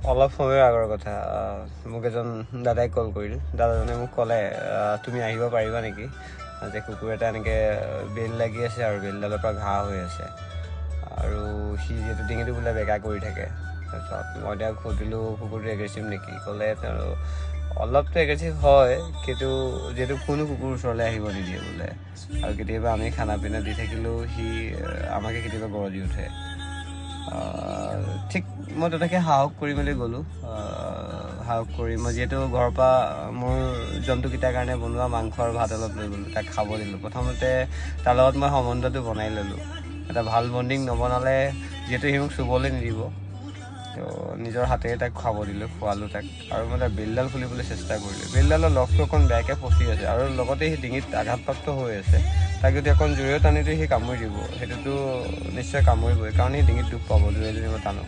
অলপ সময়ৰ আগৰ কথা মোক এজন দাদাই কল কৰিল। দাদাজনে মোক ক'লে তুমি আহিব পাৰিবা নেকি, যে কুকুৰ এটা এনেকৈ বেল লাগি আছে আৰু বেলডালৰ পৰা ঘাঁহ হৈ আছে, আৰু সি যিহেতু ডিঙিটো বোলে বেকা কৰি থাকে। তাৰপিছত মই তেওঁক সুধিলোঁ কুকুৰটো এগ্ৰেছিভ নেকি, ক'লে তেওঁ অলপতো এগ্ৰেছিভ হয়, কিন্তু যিহেতু কোনো কুকুৰ ওচৰলৈ আহিব নিদিয়ে বোলে, আৰু কেতিয়াবা আমি খানা পিনা দি থাকিলেও সি আমাকে কেতিয়াবা গৰজি উঠে। ঠিক মই তেনেকৈ সাহস কৰি মেলি গ'লোঁ। সাহস কৰি মই যিহেতু ঘৰৰ পৰা মোৰ জন্তুকেইটাৰ কাৰণে বনোৱা মাংস আৰু ভাত অলপ লৈ গ'লোঁ, তাক খাব দিলোঁ। প্ৰথমতে তাৰ লগত মই সম্বন্ধটো বনাই ল'লোঁ। এটা ভাল বণ্ডিং নবনালে যিহেতু সি মোক চুবলৈ নিদিব, তো নিজৰ হাতেৰে তাক খুৱাব দিলোঁ, খোৱালোঁ তাক, আৰু মই তাৰ বেলডাল খুলিবলৈ চেষ্টা কৰিলোঁ। বেলডালৰ লকটো অকণ বেয়াকৈ ফচি আছে, আৰু লগতে সি ডিঙিত আঘাতপ্ৰাপ্ত হৈ আছে। তাক যদি অকণ জোৰেও টানি দিওঁ সি কামুৰি দিব, সেইটোতো নিশ্চয় কামুৰিবই, কাৰণ সি ডিঙিত দুখ পাব জোৰে যদি মই টানো।